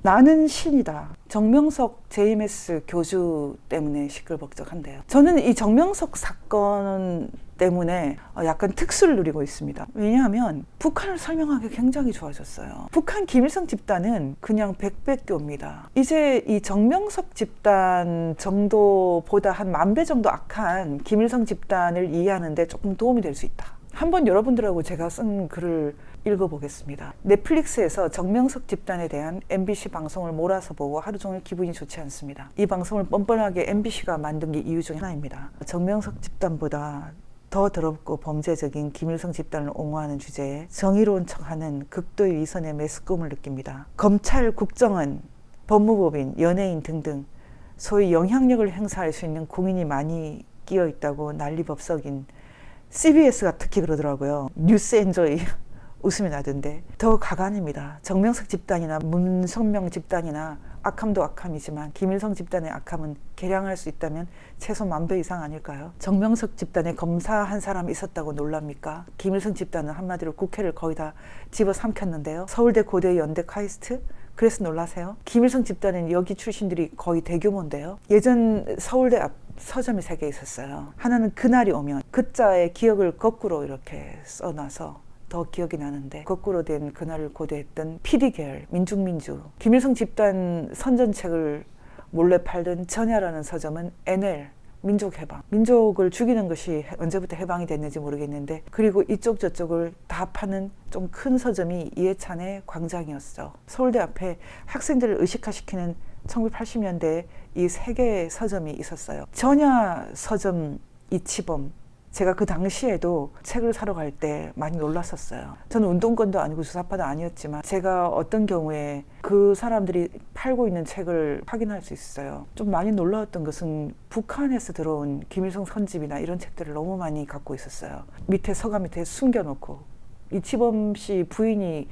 나는 신이다. 정명석 JMS 교주 때문에 시끌벅적한데요. 저는 이 정명석 사건 때문에 약간 특수를 누리고 있습니다. 왜냐하면 북한을 설명하기 굉장히 좋아졌어요. 북한 김일성 집단은 그냥 백백교입니다. 이제 이 정명석 집단 정도보다 한 10,000배 정도 악한 김일성 집단을 이해하는 데 조금 도움이 될 수 있다. 한번 여러분들하고 제가 쓴 글을 읽어보겠습니다. 넷플릭스에서 정명석 집단에 대한 MBC 방송을 몰아서 보고 하루 종일 기분이 좋지 않습니다. 이 방송을 뻔뻔하게 MBC가 만든 게 이유 중 하나입니다. 정명석 집단보다 더 더럽고 범죄적인 김일성 집단을 옹호하는 주제에 정의로운 척하는 극도의 위선의 매스꿈을 느낍니다. 검찰, 국정원, 법무법인, 연예인 등등 소위 영향력을 행사할 수 있는 공인이 많이 끼어 있다고 난리법석인 CBS가 특히 그러더라고요. 뉴스 엔조이 웃음이 나던데 더 가관입니다. 정명석 집단이나 문선명 집단이나 악함도 악함이지만 김일성 집단의 악함은 계량할 수 있다면 최소 10,000배 이상 아닐까요? 정명석 집단에 검사 한 사람 있었다고 놀랍니까? 김일성 집단은 한마디로 국회를 거의 다 집어삼켰는데요. 서울대, 고대, 연대, 카이스트? 그래서 놀라세요? 김일성 집단은 여기 출신들이 거의 대규모인데요. 예전 서울대 앞 서점이 3개 있었어요. 하나는 그날이 오면, 그자의 기억을 거꾸로 이렇게 써놔서 더 기억이 나는데, 거꾸로 된 그날을 고대했던 PD계열, 민중민주, 김일성 집단 선전책을 몰래 팔던 전야라는 서점은 NL, 민족해방, 민족을 죽이는 것이 언제부터 해방이 됐는지 모르겠는데, 그리고 이쪽 저쪽을 다 파는 좀 큰 서점이 이해찬의 광장이었죠. 서울대 앞에 학생들을 의식화시키는 1980년대에 이 3개의 서점이 있었어요. 전야 서점 이치범, 제가 그 당시에도 책을 사러 갈 때 많이 놀랐었어요. 저는 운동권도 아니고 주사파도 아니었지만 제가 어떤 경우에 그 사람들이 팔고 있는 책을 확인할 수 있어요. 좀 많이 놀라웠던 것은 북한에서 들어온 김일성 선집이나 이런 책들을 너무 많이 갖고 있었어요. 밑에 서가 밑에 숨겨놓고 이치범 씨 부인이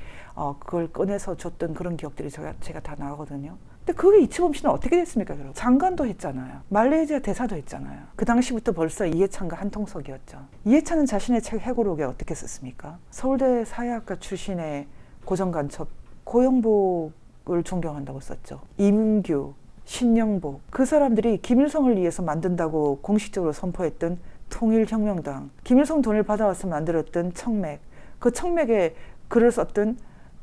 그걸 꺼내서 줬던 그런 기억들이 제가 다 나거든요. 근데 그게 이치범 씨는 어떻게 됐습니까? 여러분? 장관도 했잖아요. 말레이시아 대사도 했잖아요. 그 당시부터 벌써 이해찬과 한통속이었죠. 이해찬은 자신의 책 해고록에 어떻게 썼습니까? 서울대 사회학과 출신의 고정간첩 고영복을 존경한다고 썼죠. 이문규, 신영복, 그 사람들이 김일성을 위해서 만든다고 공식적으로 선포했던 통일혁명당, 김일성 돈을 받아와서 만들었던 청맥, 그 청맥에 글을 썼던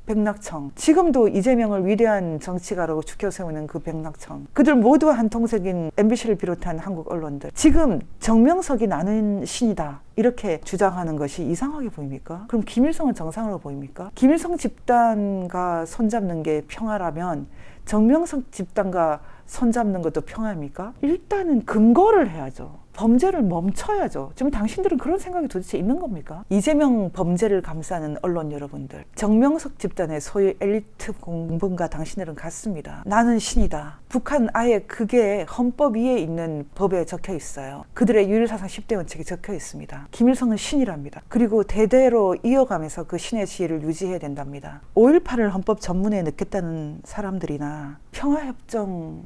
백낙청, 지금도 이재명을 위대한 정치가라고 추켜 세우는 그 백낙청, 그들 모두 한통속인 MBC를 비롯한 한국 언론들, 지금 정명석이 나는 신이다 이렇게 주장하는 것이 이상하게 보입니까? 그럼 김일성은 정상으로 보입니까? 김일성 집단과 손잡는 게 평화라면 정명석 집단과 손잡는 것도 평화입니까? 일단은 금고를 해야죠. 범죄를 멈춰야죠. 지금 당신들은 그런 생각이 도대체 있는 겁니까? 이재명 범죄를 감싸는 언론 여러분들, 정명석 집단의 소위 엘리트 공분과 당신들은 같습니다. 나는 신이다. 북한 아예 그게 헌법 위에 있는 법에 적혀 있어요. 그들의 유일사상 10대 원칙에 적혀 있습니다. 김일성은 신이랍니다. 그리고 대대로 이어가면서 그 신의 지위를 유지해야 된답니다. 5.18을 헌법 전문에 넣겠다는 사람들이나 평화협정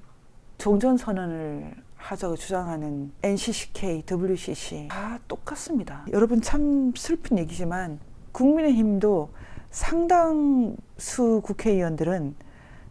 종전선언을 하자고 주장하는 NCCK, WCC 다 똑같습니다. 여러분 참 슬픈 얘기지만 국민의힘도 상당수 국회의원들은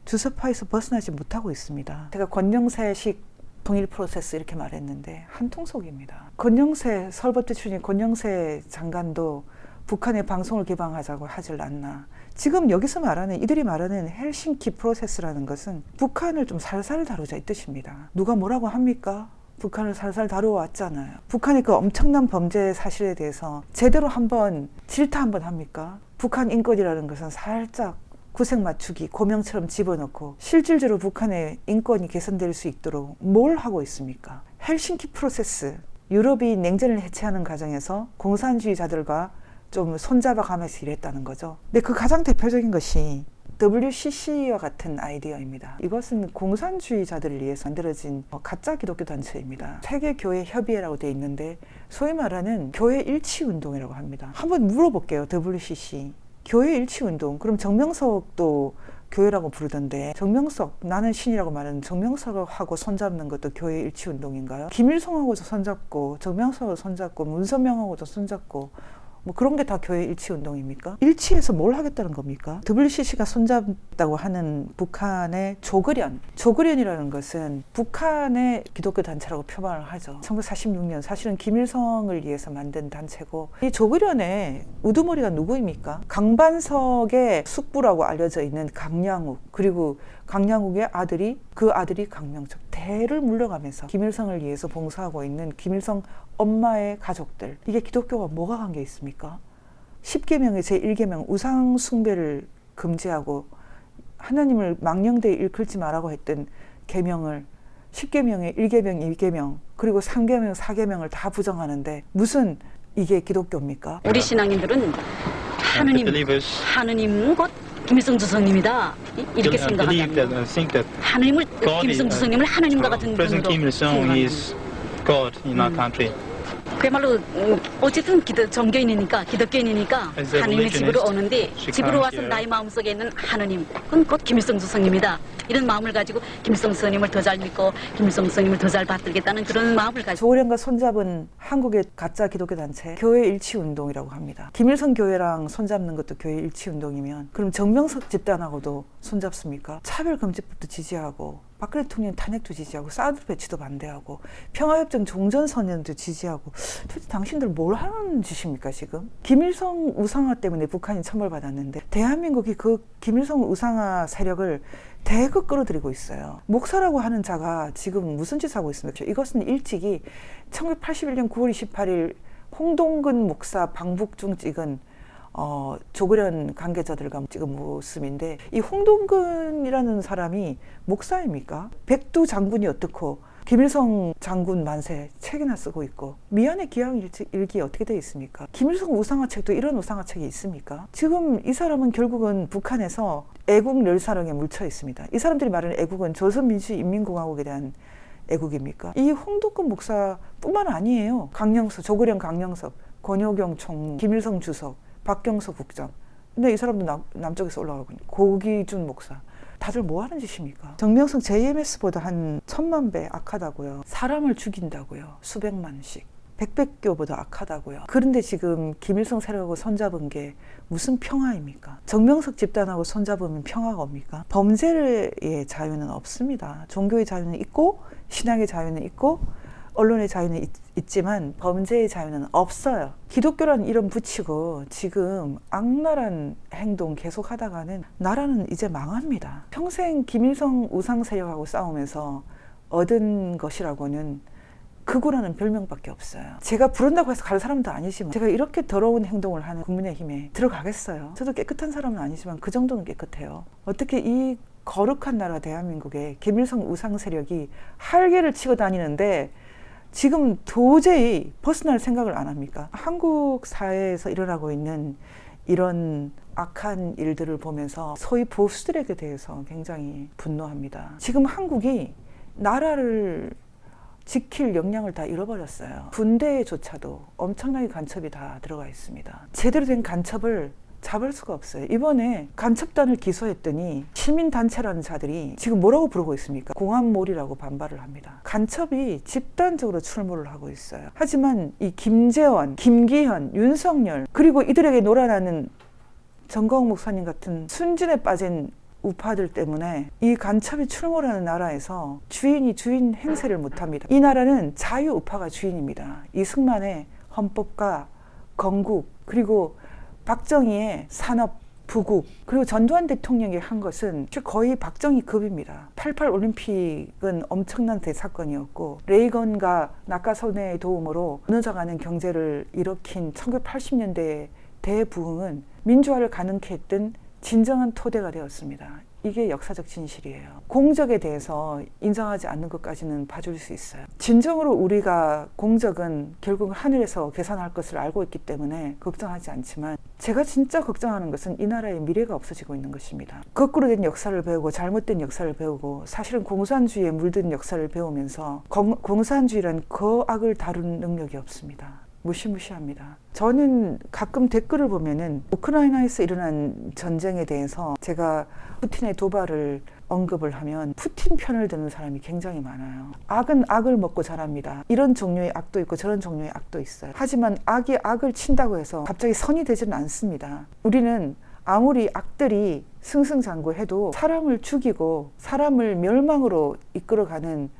주사파에서 벗어나지 못하고 있습니다. 제가 권영세식 통일 프로세스 이렇게 말했는데 한통속입니다. 권영세, 서울법대 출신 권영세 장관도 북한의 방송을 개방하자고 하질 않나. 지금 여기서 말하는, 이들이 말하는 헬싱키 프로세스라는 것은 북한을 좀 살살 다루자 이 뜻입니다. 누가 뭐라고 합니까? 북한을 살살 다루어왔잖아요. 북한이 그 엄청난 범죄 사실에 대해서 제대로 한번 질타 한번 합니까? 북한 인권이라는 것은 살짝 구색 맞추기, 고명처럼 집어넣고 실질적으로 북한의 인권이 개선될 수 있도록 뭘 하고 있습니까? 헬싱키 프로세스, 유럽이 냉전을 해체하는 과정에서 공산주의자들과 좀 손잡아가면서 일했다는 거죠. 근데 그 가장 대표적인 것이 WCC와 같은 아이디어입니다. 이것은 공산주의자들을 위해서 만들어진 가짜 기독교 단체입니다. 세계교회협의회라고 되어 있는데 소위 말하는 교회 일치운동이라고 합니다. 한번 물어볼게요. WCC. 교회 일치운동. 그럼 정명석도 교회라고 부르던데, 정명석, 나는 신이라고 말하는 정명석하고 손잡는 것도 교회 일치운동인가요? 김일성하고도 손잡고, 정명석하고 손잡고, 문선명하고도 손잡고, 뭐 그런 게 다 교회 일치 운동입니까? 일치해서 뭘 하겠다는 겁니까? WCC가 손잡았다고 하는 북한의 조그련이라는 것은 북한의 기독교 단체라고 표방을 하죠. 1946년 사실은 김일성을 위해서 만든 단체고, 이 조그련의 우두머리가 누구입니까? 강반석의 숙부라고 알려져 있는 강량욱, 그리고 강량욱의 아들이, 그 아들이 강명석, 대를 물려가면서 김일성을 위해서 봉사하고 있는 김일성 엄마의 가족들, 이게 기독교가 뭐가 관계 있습니까? 10계명의 제1계명 우상 숭배를 금지하고 하나님을 망령되이 일컬지 말라고 했던 계명을 10계명의 1계명, 2계명, 그리고 3계명, 4계명을 다 부정하는데 무슨 이게 기독교입니까? 우리 신앙인들은 하느님 곧 김일성 주석님이다 이렇게 생각합니다. 하느님을 김일성 주석님을 하느님과 같은 분으로 생각합니다. 그야말로 어쨌든 정교인이니까 기독교인이니까 하느님의 집으로 오는데 집으로 와서 나의 마음속에 있는 하느님, 그건 곧 김일성 주석님이다. 이런 마음을 가지고 김일성 주석님을 더 잘 믿고 김일성 주석님을 더 잘 받들겠다는 그런 마음을 가지고 조그련과 손잡은 한국의 가짜 기독교 단체 교회 일치 운동이라고 합니다. 김일성 교회랑 손잡는 것도 교회 일치 운동이면 그럼 정명석 집단하고도 손잡습니까? 차별금지법도 지지하고 박근혜 대통령 탄핵도 지지하고 사드 배치도 반대하고 평화협정 종전선언도 지지하고 도대체 당신들 뭘 하는 짓입니까 지금? 김일성 우상화 때문에 북한이 처벌받았는데 대한민국이 그 김일성 우상화 세력을 대거 끌어들이고 있어요. 목사라고 하는 자가 지금 무슨 짓 하고 있습니까? 이것은 일찍이 1981년 9월 28일 홍동근 목사 방북 중 찍은 조그련 관계자들과 찍은 모습인데, 이 홍동근이라는 사람이 목사입니까? 백두 장군이 어떻고 김일성 장군 만세 책이나 쓰고 있고 미안의 기왕일기 어떻게 되어 있습니까? 김일성 우상화 책도 이런 우상화 책이 있습니까? 지금 이 사람은 결국은 북한에서 애국 멸사령에 묻혀 있습니다. 이 사람들이 말하는 애국은 조선민주인민공화국에 대한 애국입니까? 이 홍동근 목사뿐만 아니에요. 조그련 강영석, 권효경 총무, 김일성 주석, 박경서 국장. 근데 이 사람도 남쪽에서 올라가고 있는 고기준 목사. 다들 뭐 하는 짓입니까? 정명석 JMS보다 한 1000만 배 악하다고요. 사람을 죽인다고요. 수백만씩. 백백교보다 악하다고요. 그런데 지금 김일성 세력하고 손잡은 게 무슨 평화입니까? 정명석 집단하고 손잡으면 평화가 옵니까? 범죄의 자유는 없습니다. 종교의 자유는 있고 신앙의 자유는 있고 언론의 자유는 있지만 범죄의 자유는 없어요. 기독교라는 이름 붙이고 지금 악랄한 행동 계속 하다가는 나라는 이제 망합니다. 평생 김일성 우상 세력하고 싸우면서 얻은 것이라고는 극우라는 별명밖에 없어요. 제가 부른다고 해서 갈 사람도 아니지만 제가 이렇게 더러운 행동을 하는 국민의힘에 들어가겠어요. 저도 깨끗한 사람은 아니지만 그 정도는 깨끗해요. 어떻게 이 거룩한 나라 대한민국에 김일성 우상 세력이 할개를 치고 다니는데 지금 도저히 벗어날 생각을 안 합니까? 한국 사회에서 일어나고 있는 이런 악한 일들을 보면서 소위 보수들에게 대해서 굉장히 분노합니다. 지금 한국이 나라를 지킬 역량을 다 잃어버렸어요. 군대조차도 엄청나게 간첩이 다 들어가 있습니다. 제대로 된 간첩을 잡을 수가 없어요. 이번에 간첩단을 기소했더니 시민단체라는 자들이 지금 뭐라고 부르고 있습니까? 공안몰이라고 반발을 합니다. 간첩이 집단적으로 출몰을 하고 있어요. 하지만 이 김재원, 김기현, 윤석열, 그리고 이들에게 놀아나는 정광훈 목사님 같은 순진에 빠진 우파들 때문에 이 간첩이 출몰하는 나라에서 주인이 주인 행세를 못합니다. 이 나라는 자유우파가 주인입니다. 이승만의 헌법과 건국, 그리고 박정희의 산업, 부국, 그리고 전두환 대통령이 한 것은 거의 박정희급입니다. 88 올림픽은 엄청난 대사건이었고 레이건과 낙하선의 도움으로 무너져가는 경제를 일으킨 1980년대의 대부흥은 민주화를 가능케 했던 진정한 토대가 되었습니다. 이게 역사적 진실이에요. 공적에 대해서 인정하지 않는 것까지는 봐줄 수 있어요. 진정으로 우리가 공적은 결국 하늘에서 계산할 것을 알고 있기 때문에 걱정하지 않지만 제가 진짜 걱정하는 것은 이 나라의 미래가 없어지고 있는 것입니다. 거꾸로 된 역사를 배우고 잘못된 역사를 배우고 사실은 공산주의에 물든 역사를 배우면서 공산주의란 그 악을 다루는 능력이 없습니다. 무시무시합니다. 저는 가끔 댓글을 보면은 우크라이나에서 일어난 전쟁에 대해서 제가 푸틴의 도발을 언급을 하면 푸틴 편을 드는 사람이 굉장히 많아요. 악은 악을 먹고 자랍니다. 이런 종류의 악도 있고 저런 종류의 악도 있어요. 하지만 악이 악을 친다고 해서 갑자기 선이 되지는 않습니다. 우리는 아무리 악들이 승승장구해도 사람을 죽이고 사람을 멸망으로 이끌어가는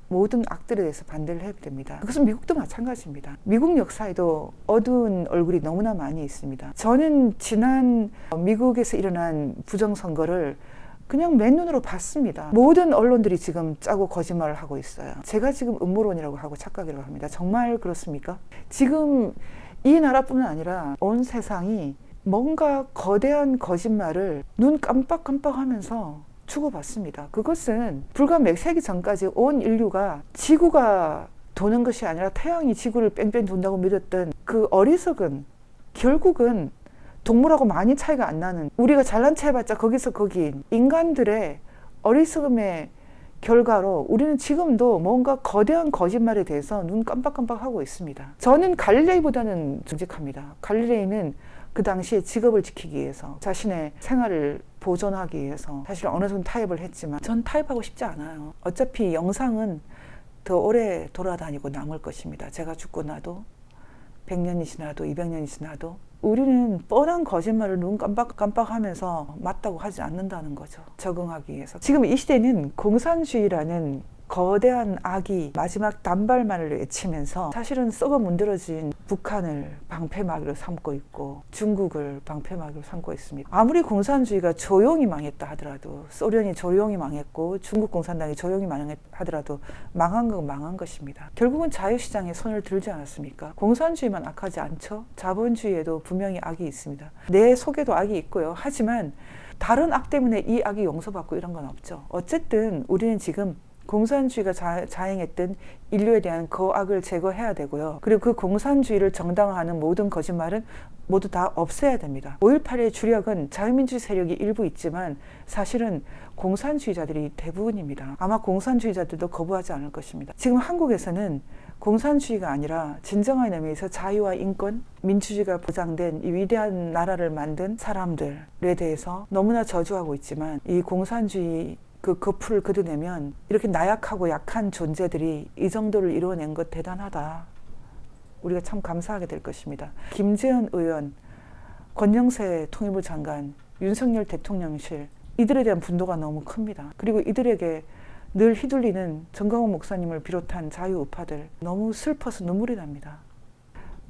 모든 악들에 대해서 반대를 해야 됩니다. 그것은 미국도 마찬가지입니다. 미국 역사에도 어두운 얼굴이 너무나 많이 있습니다. 저는 지난 미국에서 일어난 부정선거를 그냥 맨눈으로 봤습니다. 모든 언론들이 지금 짜고 거짓말을 하고 있어요. 제가 지금 음모론이라고 하고 착각이라고 합니다. 정말 그렇습니까? 지금 이 나라뿐만 아니라 온 세상이 뭔가 거대한 거짓말을 눈 깜빡깜빡하면서 주고받습니다. 그것은 불과 몇 세기 전까지 온 인류가 지구가 도는 것이 아니라 태양이 지구를 뺑뺑 돈다고 믿었던 그 어리석은, 결국은 동물하고 많이 차이가 안 나는, 우리가 잘난 체 해봤자 거기서 거기인 인간들의 어리석음의 결과로 우리는 지금도 뭔가 거대한 거짓말에 대해서 눈 깜빡깜빡하고 있습니다. 저는 갈릴레이보다는 정직합니다. 갈릴레이는 그 당시에 직업을 지키기 위해서, 자신의 생활을 보존하기 위해서 사실 어느 정도 타협을 했지만 전 타협하고 싶지 않아요. 어차피 영상은 더 오래 돌아다니고 남을 것입니다. 제가 죽고 나도 100년이 지나도 200년이 지나도 우리는 뻔한 거짓말을 눈 깜빡깜빡하면서 맞다고 하지 않는다는 거죠. 적응하기 위해서. 지금 이 시대는 공산주의라는 거대한 악이 마지막 단발만을 외치면서 사실은 썩어 문드러진 북한을 방패막이로 삼고 있고 중국을 방패막이로 삼고 있습니다. 아무리 공산주의가 조용히 망했다 하더라도, 소련이 조용히 망했고 중국 공산당이 조용히 망하더라도 망한 건 망한 것입니다. 결국은 자유시장에 손을 들지 않았습니까? 공산주의만 악하지 않죠? 자본주의에도 분명히 악이 있습니다. 내 속에도 악이 있고요. 하지만 다른 악 때문에 이 악이 용서받고 이런 건 없죠. 어쨌든 우리는 지금 공산주의가 자행했던 인류에 대한 그 악을 제거해야 되고요. 그리고 그 공산주의를 정당화하는 모든 거짓말은 모두 다 없애야 됩니다. 5.18의 주력은 자유민주주의 세력이 일부 있지만 사실은 공산주의자들이 대부분입니다. 아마 공산주의자들도 거부하지 않을 것입니다. 지금 한국에서는 공산주의가 아니라 진정한 의미에서 자유와 인권, 민주주의가 보장된 이 위대한 나라를 만든 사람들에 대해서 너무나 저주하고 있지만, 이 공산주의 그 거풀을 걷어내면 이렇게 나약하고 약한 존재들이 이 정도를 이루어낸 것 대단하다. 우리가 참 감사하게 될 것입니다. 김재현 의원, 권영세 통일부 장관, 윤석열 대통령실, 이들에 대한 분노가 너무 큽니다. 그리고 이들에게 늘 휘둘리는 정광훈 목사님을 비롯한 자유우파들, 너무 슬퍼서 눈물이 납니다.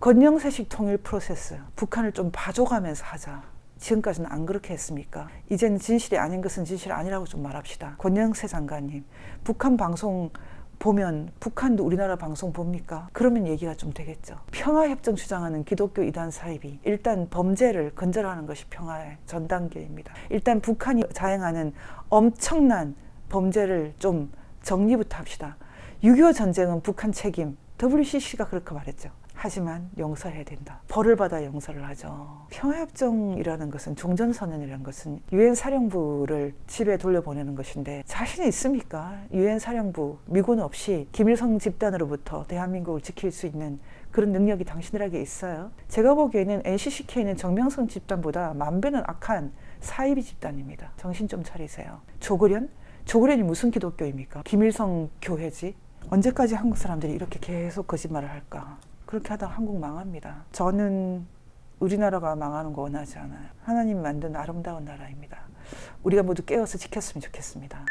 권영세식 통일 프로세스, 북한을 좀 봐줘가면서 하자. 지금까지는 안 그렇게 했습니까? 이제는 진실이 아닌 것은 진실 아니라고 좀 말합시다. 권영세 장관님, 북한 방송 보면 북한도 우리나라 방송 봅니까? 그러면 얘기가 좀 되겠죠. 평화협정 주장하는 기독교 이단 사입이 일단 범죄를 건절하는 것이 평화의 전 단계입니다. 일단 북한이 자행하는 엄청난 범죄를 좀 정리부터 합시다. 6.25 전쟁은 북한 책임, WCC가 그렇게 말했죠. 하지만 용서해야 된다. 벌을 받아 용서를 하죠. 평화협정이라는 것은, 종전선언이라는 것은 유엔 사령부를 집에 돌려보내는 것인데 자신이 있습니까? 유엔 사령부, 미군 없이 김일성 집단으로부터 대한민국을 지킬 수 있는 그런 능력이 당신들에게 있어요? 제가 보기에는 NCCK는 정명성 집단보다 만배는 악한 사이비 집단입니다. 정신 좀 차리세요. 조국련이 무슨 기독교입니까? 김일성 교회지? 언제까지 한국 사람들이 이렇게 계속 거짓말을 할까? 그렇게 하다 한국 망합니다. 저는 우리나라가 망하는 거 원하지 않아요. 하나님이 만든 아름다운 나라입니다. 우리가 모두 깨어서 지켰으면 좋겠습니다.